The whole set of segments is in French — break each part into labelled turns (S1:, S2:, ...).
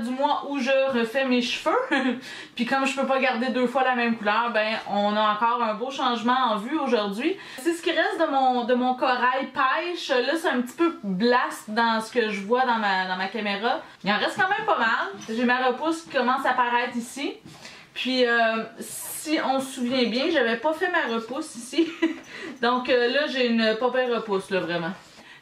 S1: période du mois où je refais mes cheveux. Puis comme je peux pas garder 2 fois la même couleur, ben on a encore un beau changement en vue aujourd'hui. C'est ce qui reste de mon corail pêche. Là c'est un petit peu blast dans ce que je vois dans ma caméra. Il en reste quand même pas mal. J'ai ma repousse qui commence à apparaître ici. Puis si on se souvient bien, j'avais pas fait ma repousse ici. Donc là j'ai une pas pire repousse là vraiment.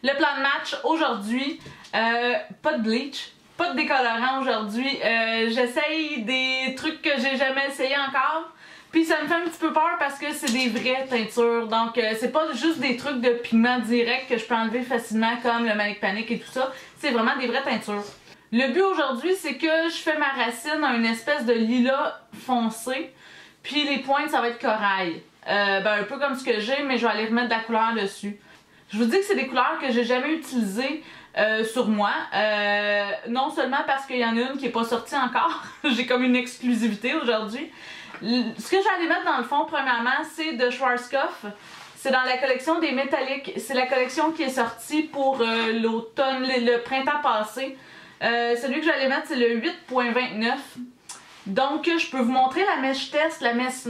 S1: Le plan de match aujourd'hui, pas de bleach, pas de décolorant aujourd'hui. J'essaye des trucs que j'ai jamais essayé encore. Puis ça me fait un petit peu peur parce que c'est des vraies teintures. Donc c'est pas juste des trucs de pigments directs que je peux enlever facilement comme le Manic Panic et tout ça. C'est vraiment des vraies teintures. Le but aujourd'hui c'est que je fais ma racine à une espèce de lilas foncé. Puis les pointes ça va être corail. Un peu comme ce que j'ai mais je vais aller remettre de la couleur dessus. Je vous dis que c'est des couleurs que j'ai jamais utilisées sur moi. Non seulement parce qu'il y en a une qui n'est pas sortie encore. J'ai comme une exclusivité aujourd'hui. Ce que j'allais mettre dans le fond, premièrement, c'est de Schwarzkopf. C'est dans la collection des métalliques. C'est la collection qui est sortie pour l'automne, le printemps passé. Celui que j'allais mettre, c'est le 8.29. Donc, je peux vous montrer la mèche test, la mèche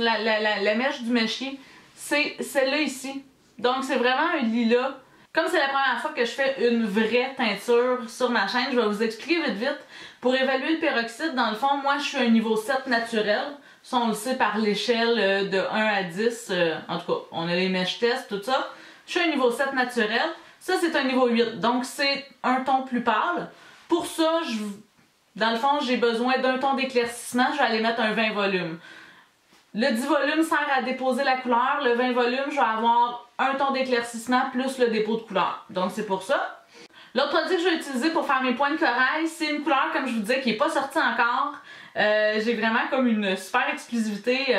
S1: du méchier. C'est celle-là ici. Donc c'est vraiment un lilas. Comme c'est la première fois que je fais une vraie teinture sur ma chaîne, je vais vous expliquer vite. Pour évaluer le peroxyde, dans le fond, moi je suis un niveau 7 naturel. Ça on le sait par l'échelle de 1 à 10. En tout cas, on a les mèches tests, tout ça. Je suis un niveau 7 naturel. Ça c'est un niveau 8. Donc c'est un ton plus pâle. Pour ça, dans le fond, j'ai besoin d'un ton d'éclaircissement. Je vais aller mettre un 20 volumes. Le 10 volumes sert à déposer la couleur. Le 20 volumes, je vais avoir un ton d'éclaircissement plus le dépôt de couleur. Donc c'est pour ça. L'autre produit que je vais utiliser pour faire mes points de corail, c'est une couleur, comme je vous disais, qui n'est pas sortie encore. J'ai vraiment comme une super exclusivité.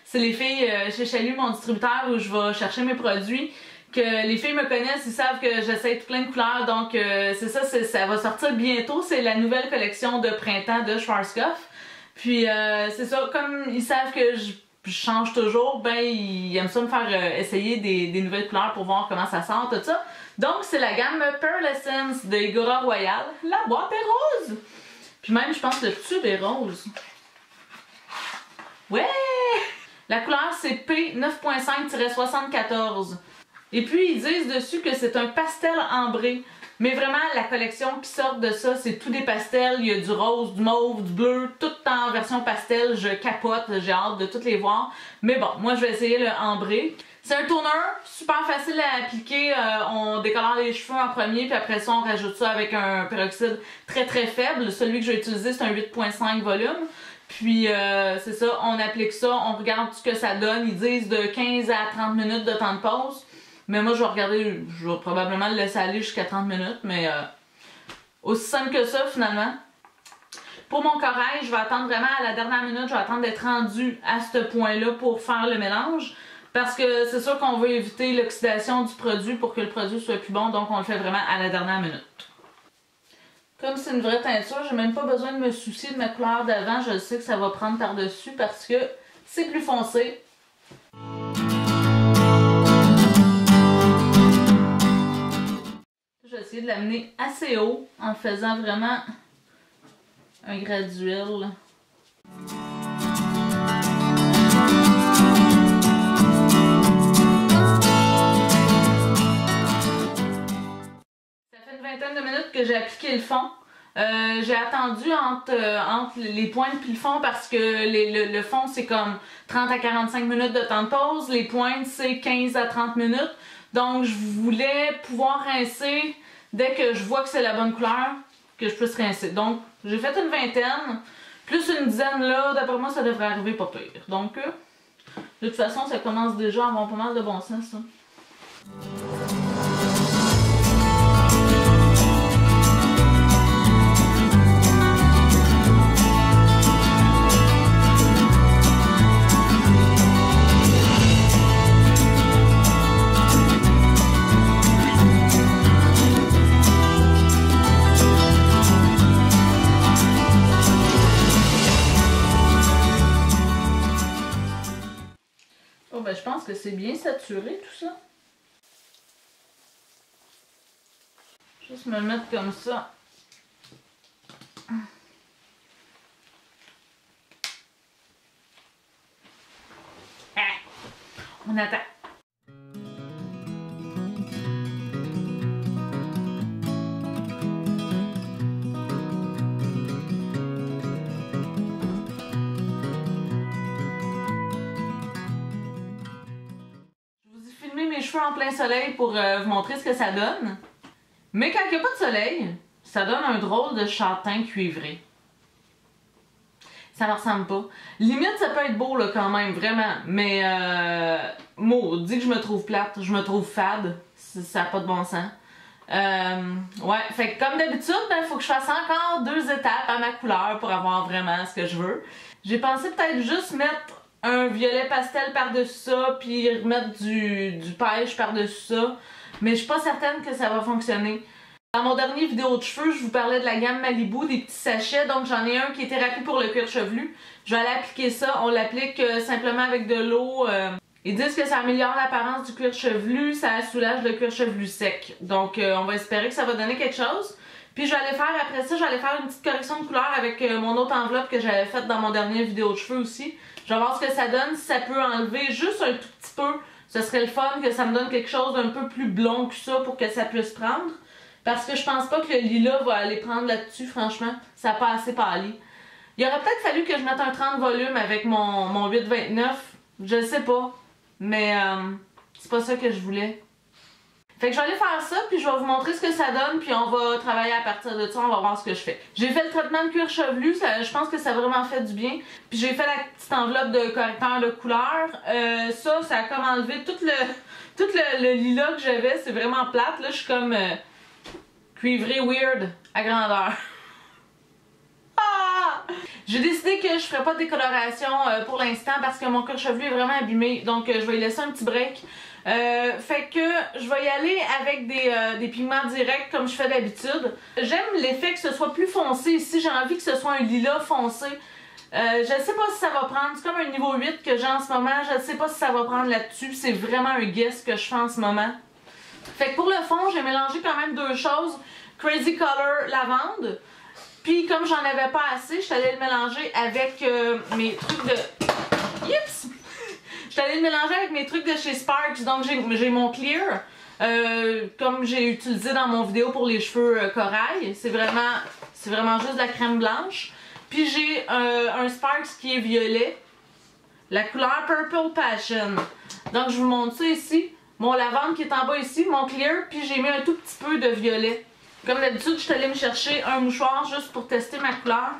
S1: C'est les filles chez Chalut, mon distributeur, où je vais chercher mes produits. Que les filles me connaissent, ils savent que j'essaie plein de couleurs. Donc c'est ça, ça va sortir bientôt. C'est la nouvelle collection de printemps de Schwarzkopf. Puis c'est ça, comme ils savent que je change toujours, ben ils aiment ça me faire essayer des nouvelles couleurs pour voir comment ça sort, tout ça. Donc c'est la gamme Pearl Essence de Igora Royal. La boîte est rose! Puis même je pense que le tube est rose. Ouais! La couleur c'est P9.5-74. Et puis ils disent dessus que c'est un pastel ambré. Mais vraiment, la collection qui sort de ça, c'est tout des pastels. Il y a du rose, du mauve, du bleu, tout en version pastel. Je capote, j'ai hâte de toutes les voir. Mais bon, moi je vais essayer le ambré. C'est un toner super facile à appliquer. On décolore les cheveux en premier, puis après ça on rajoute ça avec un peroxyde très faible. Celui que je vais utiliser, c'est un 8.5 volume. Puis c'est ça, on applique ça, on regarde ce que ça donne. Ils disent de 15 à 30 minutes de temps de pause. Mais moi je vais regarder, je vais probablement le laisser aller jusqu'à 30 minutes, mais aussi simple que ça finalement. Pour mon corail, je vais attendre vraiment à la dernière minute, je vais attendre d'être rendue à ce point-là pour faire le mélange. Parce que c'est sûr qu'on veut éviter l'oxydation du produit pour que le produit soit plus bon, donc on le fait vraiment à la dernière minute. Comme c'est une vraie teinture, j'ai même pas besoin de me soucier de ma couleur d'avant, je sais que ça va prendre par-dessus parce que c'est plus foncé. Je vais essayer de l'amener assez haut en faisant vraiment un graduel. Ça fait une vingtaine de minutes que j'ai appliqué le fond. J'ai attendu entre les pointes puis le fond parce que le fond c'est comme 30 à 45 minutes de temps de pause. Les pointes c'est 15 à 30 minutes. Donc je voulais pouvoir rincer dès que je vois que c'est la bonne couleur, que je puisse rincer. Donc j'ai fait une vingtaine, plus une dizaine là, d'après moi ça devrait arriver pas pire. Donc de toute façon ça commence déjà à avoir pas mal de bon sens ça. Ben, je pense que c'est bien saturé tout ça. Juste me le mettre comme ça. On attend. Mes cheveux en plein soleil pour vous montrer ce que ça donne. Mais quand il n'y a pas de soleil, ça donne un drôle de châtain cuivré. Ça ne ressemble pas. Limite, ça peut être beau là, quand même, vraiment. Mais maudit que je me trouve plate, je me trouve fade. Ça n'a pas de bon sens. Ouais, fait que comme d'habitude, il faut que je fasse encore 2 étapes à ma couleur pour avoir vraiment ce que je veux. J'ai pensé peut-être juste mettre un violet pastel par-dessus ça, puis remettre du pêche par-dessus ça. Mais je suis pas certaine que ça va fonctionner. Dans mon dernier vidéo de cheveux, je vous parlais de la gamme Malibu, des petits sachets. Donc j'en ai un qui est thérapie pour le cuir chevelu. Je vais aller appliquer ça. On l'applique simplement avec de l'eau. Ils disent que ça améliore l'apparence du cuir chevelu, ça soulage le cuir chevelu sec. Donc on va espérer que ça va donner quelque chose. Puis je vais aller faire, après ça, je vais aller faire une petite correction de couleur avec mon autre enveloppe que j'avais faite dans mon dernier vidéo de cheveux aussi. Je vais voir ce que ça donne, si ça peut enlever juste un tout petit peu. Ce serait le fun que ça me donne quelque chose d'un peu plus blond que ça pour que ça puisse prendre. Parce que je pense pas que le lilas va aller prendre là-dessus, franchement. Ça n'a pas assez pâli. Il aurait peut-être fallu que je mette un 30 volume avec mon 8,29. Je sais pas. Mais c'est pas ça que je voulais. Fait que je vais aller faire ça, puis je vais vous montrer ce que ça donne, puis on va travailler à partir de ça, on va voir ce que je fais. J'ai fait le traitement de cuir chevelu, je pense que ça a vraiment fait du bien. Puis j'ai fait la petite enveloppe de correcteur de couleur. Ça a comme enlevé tout le lilas que j'avais, c'est vraiment plate. Là, je suis comme cuivré weird à grandeur. J'ai décidé que je ferais pas de décoloration pour l'instant parce que mon cuir chevelu est vraiment abîmé, donc je vais y laisser un petit break. Fait que je vais y aller avec des pigments directs comme je fais d'habitude. J'aime l'effet que ce soit plus foncé ici, j'ai envie que ce soit un lilas foncé. Je sais pas si ça va prendre, c'est comme un niveau 8 que j'ai en ce moment, je sais pas si ça va prendre là-dessus, c'est vraiment un guess que je fais en ce moment. Fait que pour le fond, j'ai mélangé quand même 2 choses, Crazy Color lavande, puis comme j'en avais pas assez, je suis allée le mélanger avec mes trucs de... Yips! Je suis allée le mélanger avec mes trucs de chez Sparks, donc j'ai mon Clear, comme j'ai utilisé dans mon vidéo pour les cheveux corail. C'est vraiment juste de la crème blanche. Puis j'ai un Sparks qui est violet, la couleur Purple Passion. Donc je vous montre ça ici, mon lavande qui est en bas ici, mon Clear, puis j'ai mis un tout petit peu de violet. Comme d'habitude, je suis allée me chercher un mouchoir juste pour tester ma couleur.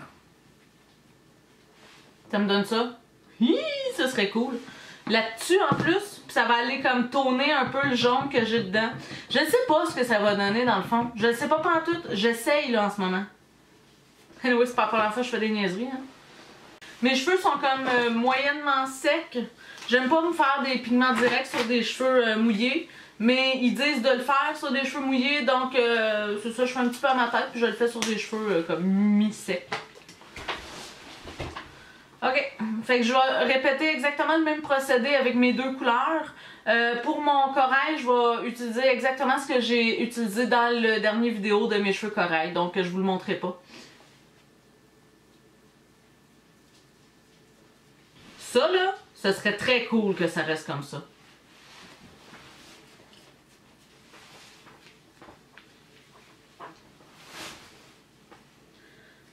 S1: Ça me donne ça? Hi, ça serait cool. Là-dessus en plus, ça va aller comme toner un peu le jaune que j'ai dedans. Je ne sais pas ce que ça va donner dans le fond. Je ne sais pas pantoute. J'essaye là en ce moment. Anyway, c'est pas la première fois que je fais des niaiseries. Hein. Mes cheveux sont comme moyennement secs. J'aime pas me faire des pigments directs sur des cheveux mouillés. Mais ils disent de le faire sur des cheveux mouillés. Donc c'est ça, je fais un petit peu à ma tête. Puis je le fais sur des cheveux comme mi-secs. Ok, fait que je vais répéter exactement le même procédé avec mes 2 couleurs. Pour mon corail, je vais utiliser exactement ce que j'ai utilisé dans le dernier vidéo de mes cheveux corail, donc je vous le montrerai pas. Ça là, ce serait très cool que ça reste comme ça.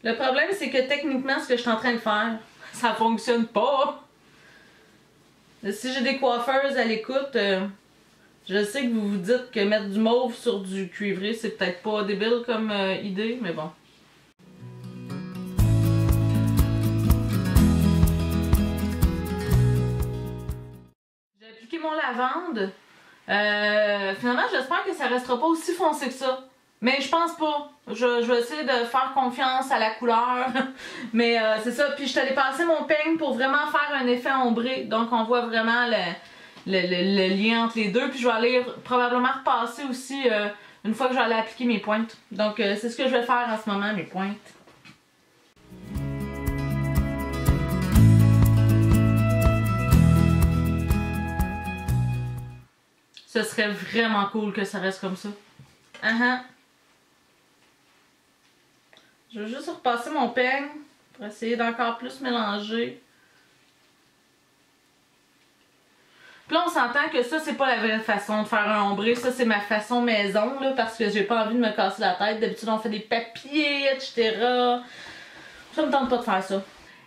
S1: Le problème, c'est que techniquement, ce que je suis en train de faire, ça fonctionne pas. Si j'ai des coiffeuses à l'écoute, je sais que vous vous dites que mettre du mauve sur du cuivré, c'est peut-être pas débile comme idée, mais bon. J'ai appliqué mon lavande. Finalement, j'espère que ça restera pas aussi foncé que ça. Mais je pense pas. Je vais essayer de faire confiance à la couleur. Mais c'est ça. Puis je suis allée passer mon peigne pour vraiment faire un effet ombré. Donc on voit vraiment le lien entre les deux. Puis je vais aller probablement repasser aussi une fois que je vais aller appliquer mes pointes. Donc c'est ce que je vais faire en ce moment, mes pointes. Ce serait vraiment cool que ça reste comme ça. Je vais juste repasser mon peigne pour essayer d'encore plus mélanger. Puis Puis là, on s'entend que ça, c'est pas la vraie façon de faire un ombré. Ça, c'est ma façon maison, là, parce que j'ai pas envie de me casser la tête. D'habitude, on fait des papiers, etc. Ça me tente pas de faire ça.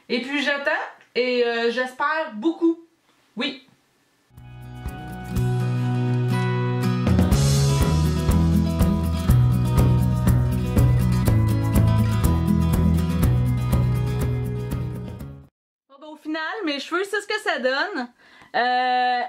S1: Et puis, j'attends et j'espère beaucoup. Oui. Au final, mes cheveux, c'est ce que ça donne.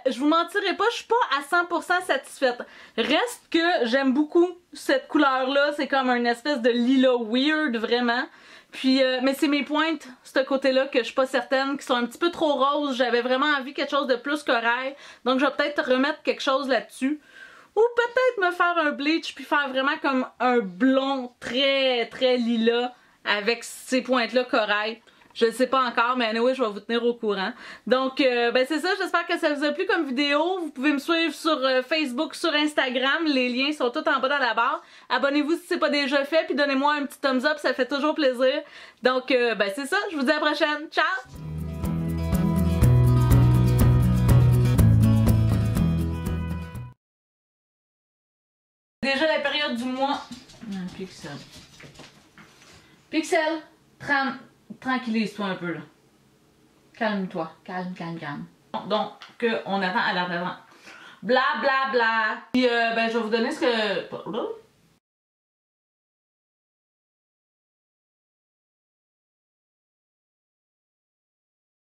S1: Je vous mentirai pas, je suis pas à 100% satisfaite. Reste que j'aime beaucoup cette couleur-là. C'est comme un espèce de lilas weird, vraiment. Puis, mais c'est mes pointes, ce côté-là, que je suis pas certaine, qui sont un petit peu trop roses. J'avais vraiment envie de quelque chose de plus corail. Donc, je vais peut-être remettre quelque chose là-dessus. Ou peut-être me faire un bleach, puis faire vraiment comme un blond très, très lilas avec ces pointes-là corail. Je ne sais pas encore, mais anyway, je vais vous tenir au courant. Donc, ben c'est ça, j'espère que ça vous a plu comme vidéo. Vous pouvez me suivre sur Facebook, sur Instagram. Les liens sont tous en bas dans la barre. Abonnez-vous si ce n'est pas déjà fait, puis donnez-moi un petit thumbs up, ça fait toujours plaisir. Donc, ben c'est ça, je vous dis à la prochaine. Ciao! Déjà la période du mois. Pixel. Pixel, tranquillise-toi un peu là. Calme-toi. Calme. Donc, on attend à l'avant. Bla bla bla. Puis, ben, je vais vous donner ce que.